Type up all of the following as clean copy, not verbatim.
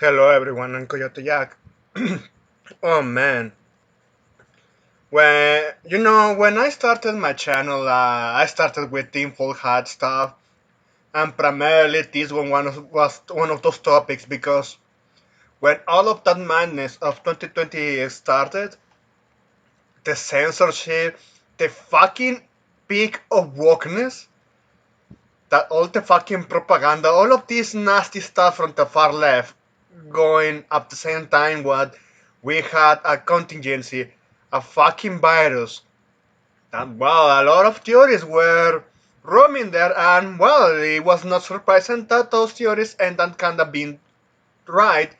Hello everyone, I'm Coyote Jack. Oh man, when I started my channel, I started with tinfoil hat stuff, and primarily this was one of those topics because when all of that madness of 2020 started, the censorship, the fucking peak of wokeness, that all the fucking propaganda, all of this nasty stuff from the far left going at the same time what we had a contingency, a fucking virus. And well, a lot of theories were roaming there, and well, it was not surprising that those theories ended kind of being right,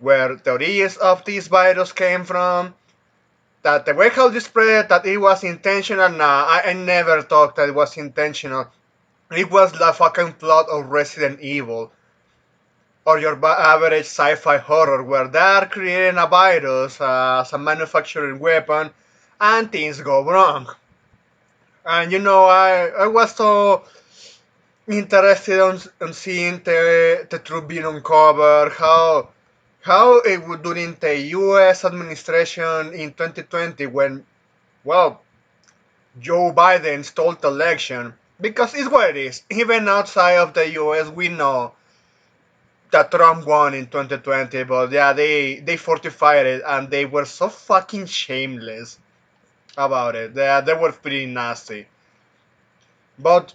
where the origins of this virus came from, that the way how they spread, that it was intentional. Nah, I never thought that it was intentional. It was the fucking plot of Resident Evil or your average sci-fi horror where they're creating a virus as a manufacturing weapon and things go wrong. And I was so interested on seeing the truth being uncovered, how it would during the U.S. administration in 2020 when, well, Joe Biden stole the election. Because it's what it is. Even outside of the U.S., we know that Trump won in 2020, but yeah, they fortified it and they were so fucking shameless about it. They were pretty nasty. But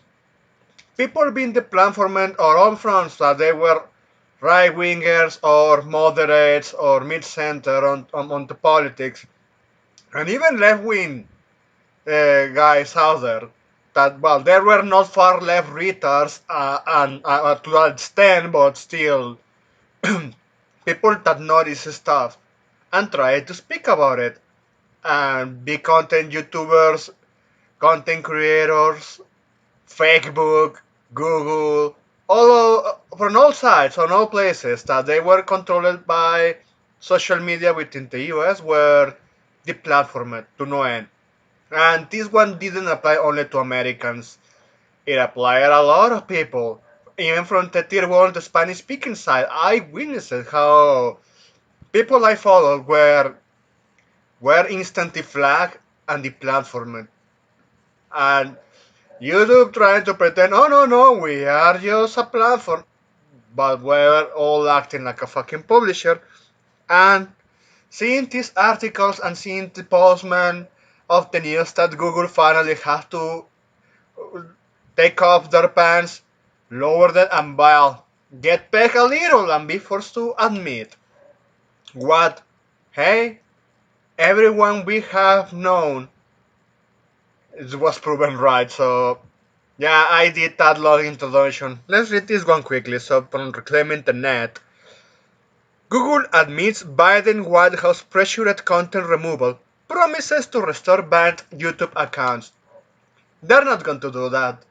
people being the platform or on fronts that they were right wingers or moderates or mid center on the politics, and even left wing guys out there. That well, there were not far left retards and to that extent, but still people that notice stuff and try to speak about it and be content YouTubers, content creators, Facebook, Google, all from all sides, on all places that they were controlled by social media within the US were deplatformed to no end. And this one didn't apply only to Americans. It applied a lot of people, even from the tier one, the Spanish speaking side. I witnessed how people I followed were instantly flagged and deplatformed. And YouTube trying to pretend, oh no, we are just a platform, but we're all acting like a fucking publisher. And seeing these articles and seeing the postman of the news that Google finally have to take off their pants, lower them, and well, get back a little and be forced to admit what, hey, everyone we have known it was proven right. So yeah, I did that long introduction. Let's read this one quickly. So from Reclaiming the Net, Google admits Biden White House pressured content removal, promises to restore banned YouTube accounts. They're not going to do that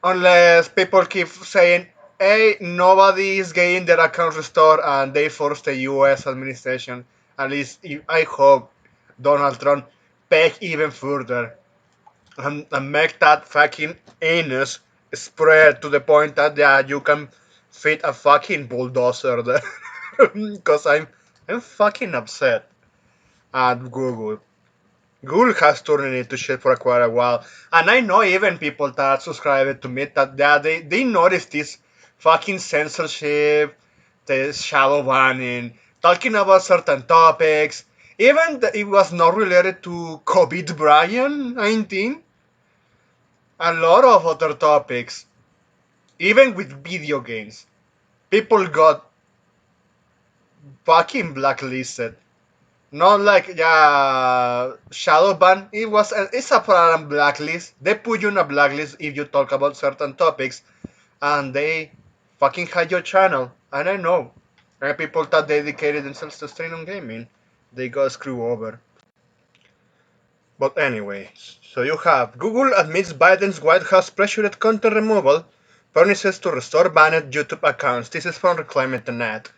unless people keep saying, "Hey, nobody is getting their account restored," and they force the U.S. administration. At least I hope Donald Trump peg even further and make that fucking anus spread to the point that yeah, you can fit a fucking bulldozer there. Because I'm fucking upset at Google. Google has turned into shit for quite a while, and I know even people that subscribe to me that yeah, they notice this fucking censorship, the shadow banning, talking about certain topics. Even it was not related to COVID Brian 19, a lot of other topics, even with video games. People got fucking blacklisted. Not like yeah, shadow ban. It's a program blacklist. They put you on a blacklist if you talk about certain topics, and they fucking hide your channel. And I know, and people that dedicated themselves to streaming gaming, they got screwed over. But anyway, so you have Google admits Biden's White House pressured content removal, promises to restore banned YouTube accounts. This is from Reclaiming the Net.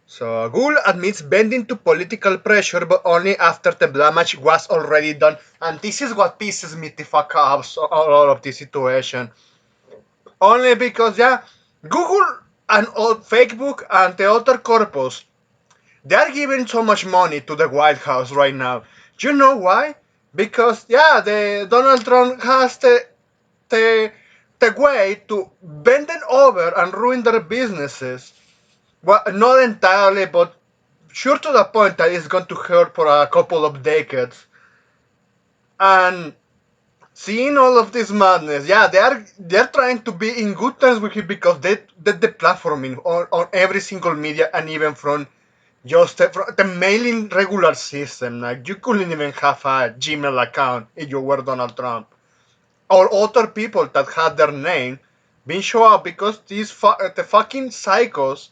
So Google admits bending to political pressure, but only after the damage was already done. And this is what pisses me the fuck off all of this situation. Only because yeah, Google. And all Facebook and the other corpus, they are giving so much money to the White House right now. Do you know why? Because yeah, the Donald Trump has the the way to bend them over and ruin their businesses. Well, not entirely, but sure to the point that it's going to hurt for a couple of decades. And seeing all of this madness, yeah, they're trying to be in good terms with him because they the platforming on every single media and even from just the mailing regular system. Like you couldn't even have a Gmail account if you were Donald Trump or other people that had their name being shown up because the fucking psychos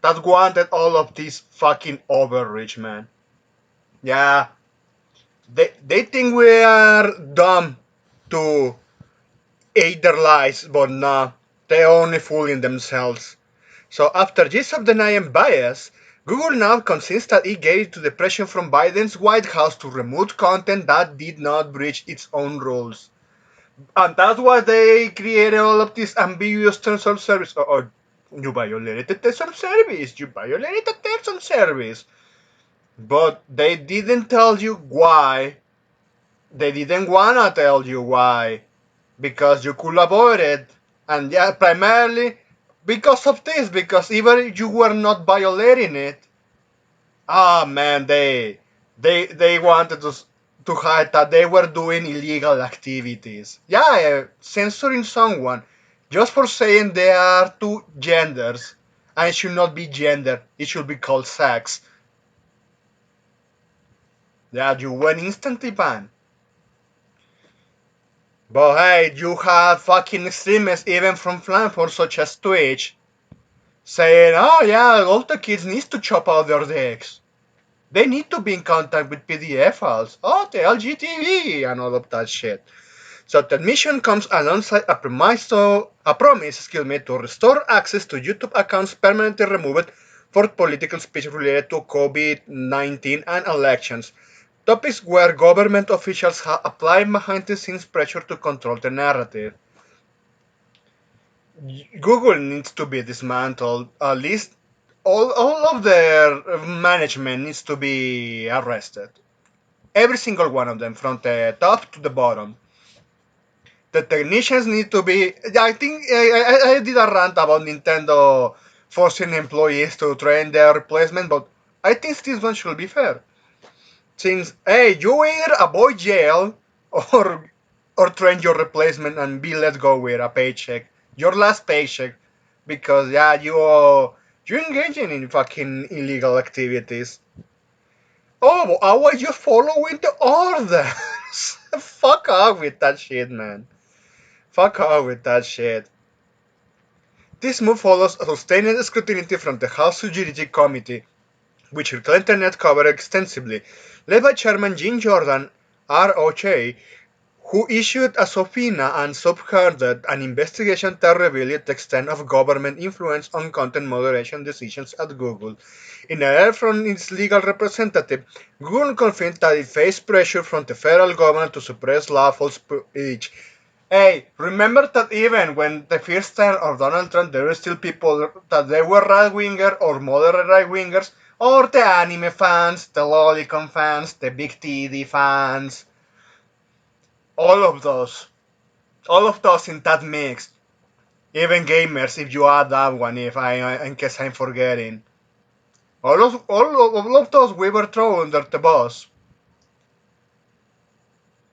that wanted all of this fucking overreach, man. Yeah, they think we are dumb to aid their lies, but no, they're only fooling themselves. So after years of denying bias, Google now concedes that it gave to the pressure from Biden's White House to remove content that did not breach its own rules. And that's why they created all of these ambiguous terms of service. You violated the terms of service. You violated the terms of service. But they didn't tell you why. They didn't wanna tell you why. Because you could avoid it. And yeah, primarily because of this. Because even if you were not violating it, man, they wanted to hide that they were doing illegal activities. Yeah, censoring someone just for saying there are two genders and it should not be gender, it should be called sex. Yeah, you went instantly banned. But hey, you had fucking extremists even from platforms such as Twitch saying, oh yeah, all the kids need to chop out their dicks. They need to be in contact with PDF files, oh, the LGTV, and all of that shit. So the admission comes alongside a promise, to restore access to YouTube accounts permanently removed for political speech related to COVID-19 and elections, topics where government officials have applied behind-the-scenes pressure to control the narrative. Google needs to be dismantled. At least all of their management needs to be arrested. Every single one of them, from the top to the bottom. The technicians need to be. I think I did a rant about Nintendo forcing employees to train their replacement, but I think this one should be fair. Since hey, you either avoid jail or train your replacement and be let go with a paycheck, your last paycheck, because yeah, you're engaging in fucking illegal activities. Oh, I was just following the orders. Fuck off with that shit, man. Fuck off with that shit. This move follows a sustained scrutiny from the House Judiciary Committee, which the internet covered extensively, led by Chairman Jim Jordan, ROJ, who issued a subpoena and subheaded an investigation that revealed the extent of government influence on content moderation decisions at Google. In a letter from its legal representative, Google confirmed that it faced pressure from the federal government to suppress lawful speech. Hey, remember that even when the first time of Donald Trump, there were still people that they were right winger or moderate right wingers, or the anime fans, the lolicon fans, the big TD fans, all of those. All of those in that mix. Even gamers, if you add that one, if in case I'm forgetting. All of those we were thrown under the bus.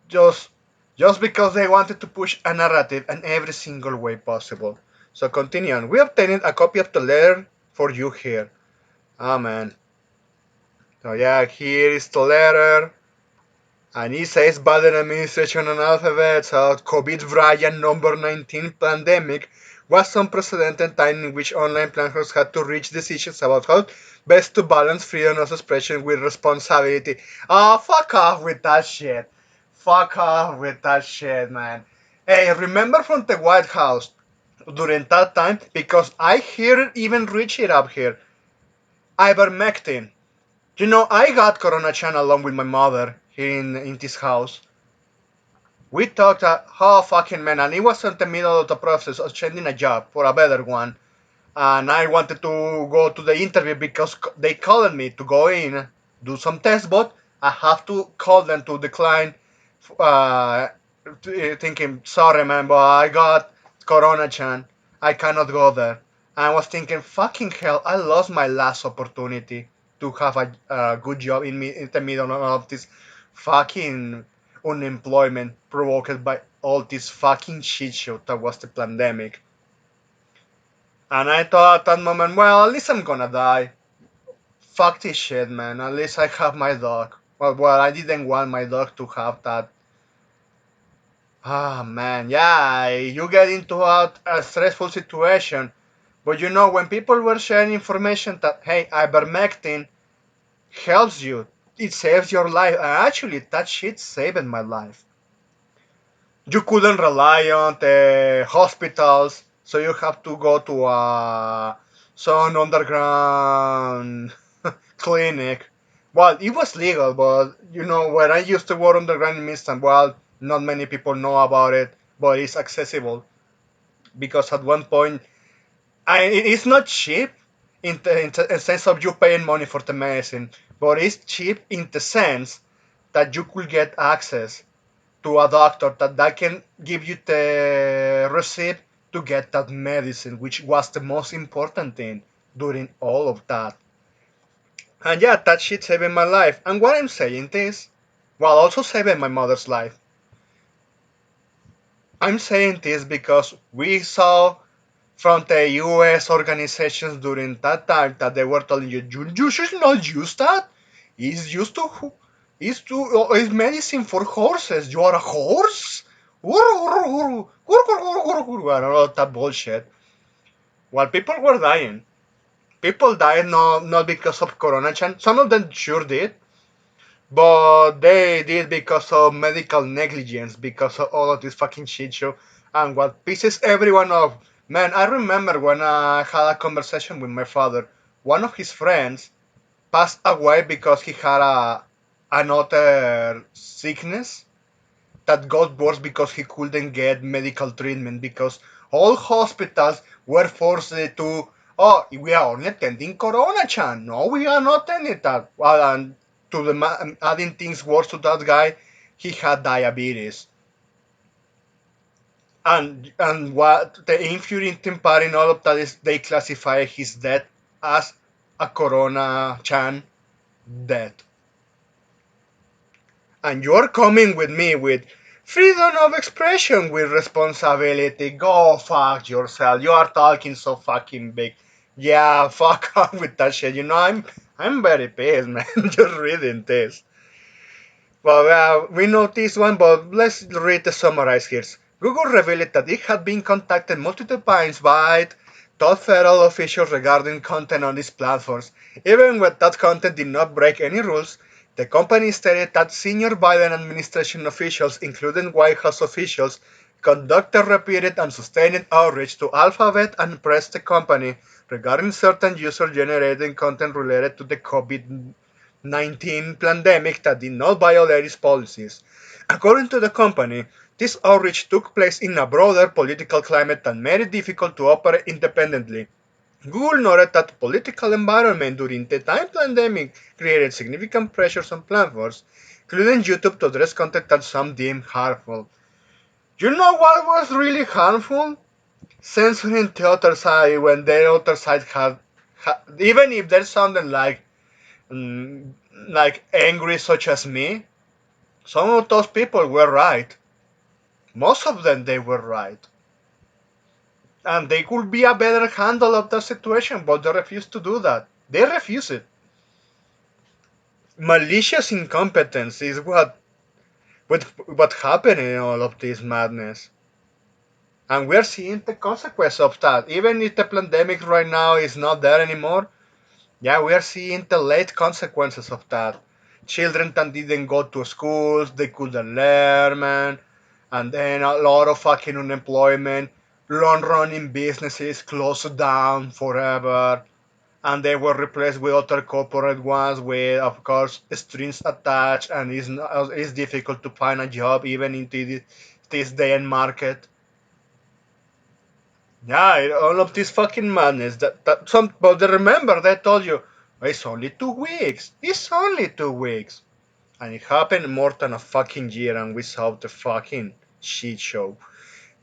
Just, just because they wanted to push a narrative in every single way possible. So continue on. We obtained a copy of the letter for you here. Ah man. So yeah, here is the letter. And it says Biden administration on alphabet, so COVID variant number 19 pandemic was unprecedented time in which online planners had to reach decisions about how best to balance freedom of expression with responsibility. Oh, fuck off with that shit. Fuck off with that shit, man. Hey, remember from the White House during that time? Because I hear it even reach it up here. Ivermectin. You know, I got coronachan along with my mother here in this house. We talked, oh fucking man, and it was in the middle of the process of changing a job for a better one. and I wanted to go to the interview because they called me to go in, do some tests, but I have to call them to decline, uh, thinking, sorry man, but I got coronachan, I cannot go there. I was thinking, fucking hell, I lost my last opportunity to have a good job in the middle of this fucking unemployment provoked by all this fucking shit show that was the pandemic. And I thought at that moment, well, at least I'm gonna die. Fuck this shit, man. At least I have my dog. Well, I didn't want my dog to have that. Ah, man, yeah, you get into a stressful situation. But you know, when people were sharing information that, hey, ivermectin helps you, it saves your life. And actually, that shit saved my life. You couldn't rely on the hospitals, so you have to go to some underground clinic. Well, it was legal, but you know, when I used to work underground in Midtown, well, not many people know about it, but it's accessible because at one point, it's not cheap in the sense of you paying money for the medicine, but it's cheap in the sense that you could get access to a doctor that can give you the receipt to get that medicine, which was the most important thing during all of that. And yeah, that shit saved my life. And what I'm saying is, while also saving my mother's life, I'm saying this because we saw from the US organizations during that time that they were telling you, you should not use that. It's used to, it's medicine for horses. You are a horse? And all that bullshit. While people were dying. People died not because of coronachan. Some of them sure did, but they did because of medical negligence, because of all of this fucking shit show. And what pisses everyone off, man, I remember when I had a conversation with my father, one of his friends passed away because he had another sickness that got worse because he couldn't get medical treatment because all hospitals were forced to, oh, we are only attending corona chan, no, we are not attending that. Well, and to the adding things worse to that guy, he had diabetes. And what the infuriating part in all of that is they classify his death as a corona chan death. And you're coming with me with freedom of expression with responsibility. Go fuck yourself. You are talking so fucking big. Yeah, fuck off with that shit. You know, I'm very pissed, man. Just reading this. Well, we know this one, but let's read the summarize here. Google revealed that it had been contacted multiple times by top federal officials regarding content on its platforms. Even when that content did not break any rules, the company stated that senior Biden administration officials, including White House officials, conducted repeated and sustained outreach to Alphabet and pressed the company regarding certain user-generated content related to the COVID-19 pandemic that did not violate its policies. According to the company, this outreach took place in a broader political climate that made it difficult to operate independently. Google noted that the political environment during the time pandemic created significant pressures on platforms, including YouTube, to address content that some deemed harmful. You know what was really harmful? Censoring the other side when the other side even if there's something mm, like angry such as me, some of those people were right. Most of them they were right. And they could be a better handle of the situation, but they refuse to do that. They refuse it. Malicious incompetence is what happened in all of this madness. And we're seeing the consequence of that. Even if the pandemic right now is not there anymore, yeah, we are seeing the late consequences of that. Children that didn't go to schools, they couldn't learn, man. And then a lot of fucking unemployment. Long running businesses closed down forever. And they were replaced with other corporate ones with, of course, strings attached. And it's difficult to find a job even in this day and market. Yeah, all of this fucking madness. But remember, they told you it's only 2 weeks. It's only 2 weeks, and it happened more than a fucking year, and we saw the fucking shit show.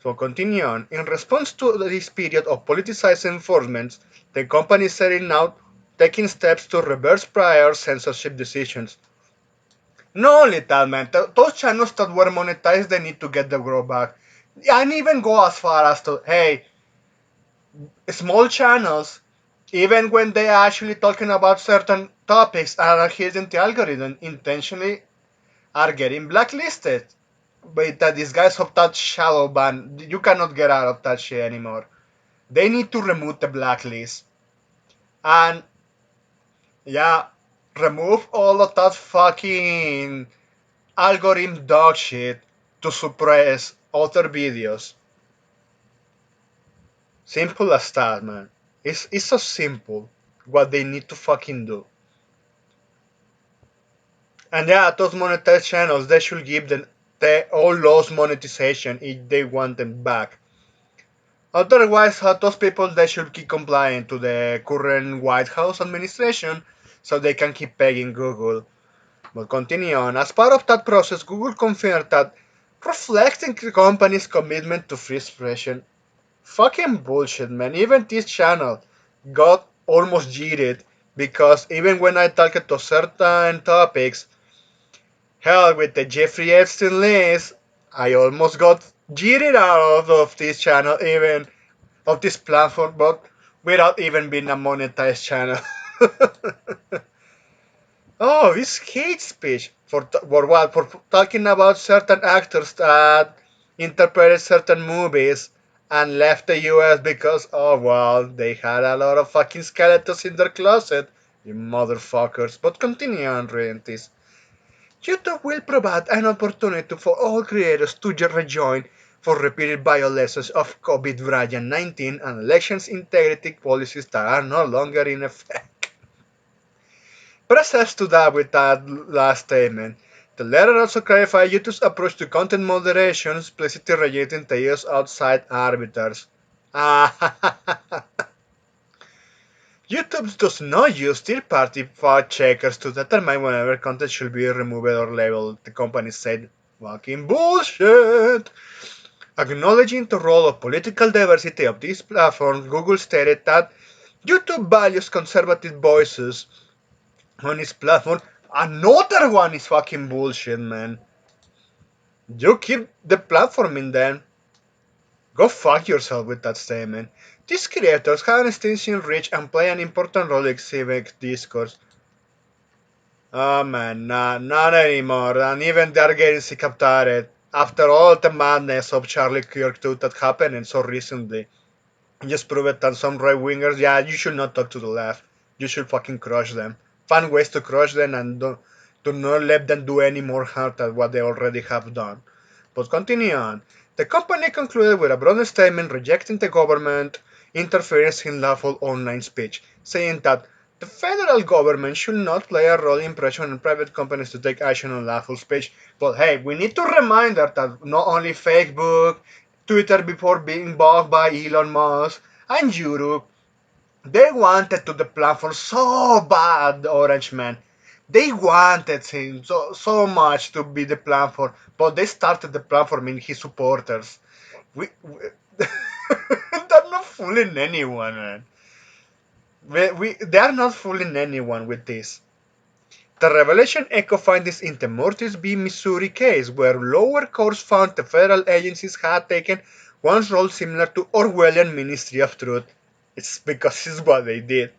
So continue on. In response to this period of politicized enforcement, the company is setting out taking steps to reverse prior censorship decisions. Not only that, man, those channels that were monetized, they need to get the growth back. And even go as far as to, hey, small channels, even when they are actually talking about certain topics and are hitting the algorithm intentionally, are getting blacklisted. But that these guys of that shadow ban, you cannot get out of that shit anymore. They need to remove the blacklist. And yeah, remove all of that fucking algorithm dog shit to suppress other videos. Simple as that, man. It's so simple what they need to fucking do. And yeah, those monetized channels, they should give them the all lost monetization if they want them back. Otherwise, those people they should keep complying to the current White House administration so they can keep paying Google. But continue on. As part of that process, Google confirmed that reflecting the company's commitment to free expression. Fucking bullshit, man. Even this channel got almost jaded because even when I talked to certain topics, hell, with the Jeffrey Epstein list, I almost got jaded out of this channel, even of this platform, but without even being a monetized channel. Oh, it's hate speech for what? For talking about certain actors that interpreted certain movies and left the US because, oh well, they had a lot of fucking skeletons in their closet. You motherfuckers. But continue on reading this. YouTube will provide an opportunity for all creators to rejoin for repeated violations of COVID-19 and elections integrity policies that are no longer in effect. Process to that with that last statement. The letter also clarified YouTube's approach to content moderation, explicitly rejecting the use outside arbiters. YouTube does not use third-party fact checkers to determine whether content should be removed or labeled. The company said, "Fucking bullshit." Acknowledging the role of political diversity of this platform, Google stated that YouTube values conservative voices on its platform. Another one is fucking bullshit, man. You keep the platform in then. Go fuck yourself with that statement. These creators have an extensive reach and play an important role in civic discourse. Oh man, not anymore. And even they're getting sick of that. After all the madness of Charlie Kirk too that happened and so recently. Just prove it that some right wingers, yeah, you should not talk to the left. You should fucking crush them. Find ways to crush them and do not let them do any more harm than what they already have done. But continue on. The company concluded with a broad statement rejecting the government interference in lawful online speech, saying that the federal government should not play a role in pressuring private companies to take action on lawful speech. But hey, we need to remind that not only Facebook, Twitter before being bought by Elon Musk, and Europe, they wanted to the platform so bad, Orange Man. They wanted him so much to be the platform, but they started the platform in his supporters. We they're not fooling anyone, man. They are not fooling anyone with this. The revelation echoed findings in the Mortis v. Missouri case, where lower courts found the federal agencies had taken one role similar to Orwellian Ministry of Truth. It's because it's what they did.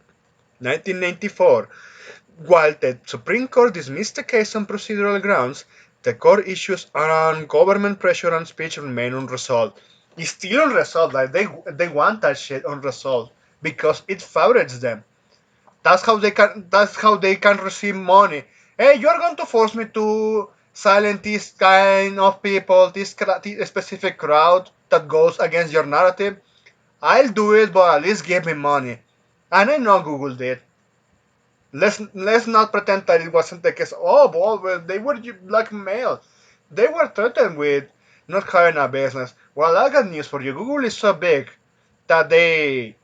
1994. While the Supreme Court dismissed the case on procedural grounds, the core issues around government pressure on speech remain unresolved. It's still unresolved. Like they want that shit unresolved because it favorites them. That's how they can receive money. Hey, you are going to force me to silence this kind of people, this specific crowd that goes against your narrative. I'll do it, but at least give me money. And I know Google did. Let's not pretend that it wasn't the case. Oh, well, they were blackmailed. They were threatened with not having a business. Well, I got news for you. Google is so big that they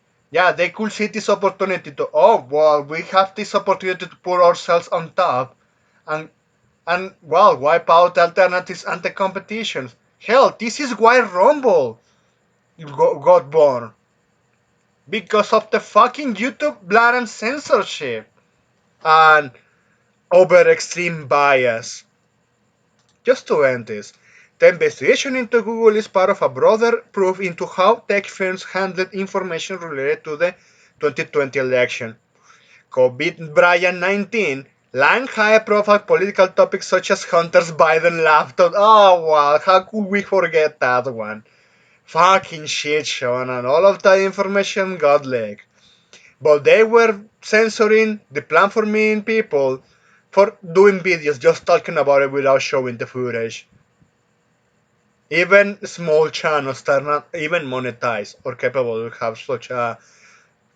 could see this opportunity to, oh, well, we have this opportunity to put ourselves on top and well, wipe out alternatives and the competitions. Hell, this is why Rumble got born. Because of the fucking YouTube blatant censorship and over extreme bias. Just to end this, the investigation into Google is part of a broader probe into how tech firms handled information related to the 2020 election. COVID Brian 19, lying high profile political topics such as Hunter's Biden laptop. Oh wow, how could we forget that one? Fucking shit, Sean, and all of that information got leaked. But they were censoring the platform people for doing videos just talking about it without showing the footage. Even small channels that are not even monetized or capable to have such a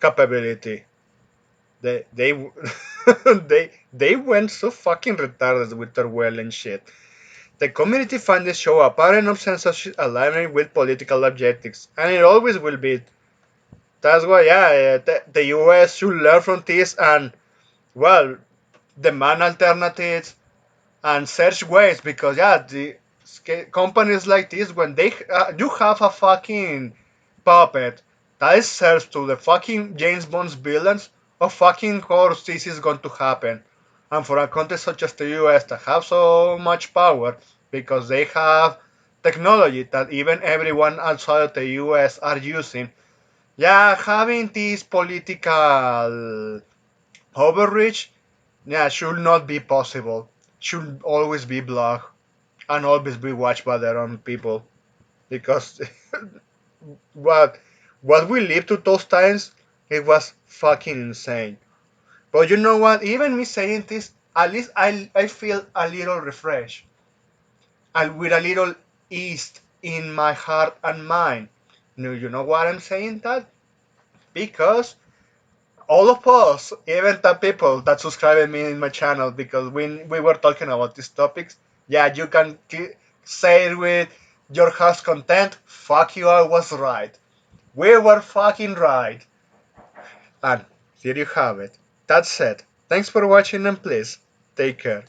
capability. They they went so fucking retarded with their well and shit. The community findings show a pattern of censorship alignment with political objectives, and it always will be. That's why, yeah, the US should learn from this and, well, demand alternatives and search ways because, yeah, the companies like this, when you have a fucking puppet that serves to the fucking James Bond's villains, of fucking course this is going to happen. And for a country such as the US that have so much power because they have technology that even everyone outside of the US are using, yeah, having this political overreach, yeah, should not be possible. Should always be blocked and always be watched by their own people. Because what what we lived through those times, it was fucking insane. But you know what? Even me saying this, at least I feel a little refreshed and with a little ease in my heart and mind. You know what I'm saying that? Because all of us, even the people that subscribe me in my channel, because when we were talking about these topics, yeah, you can say it with your heart's content. Fuck you, I was right. We were fucking right. And here you have it. That's it. Thanks for watching and please take care.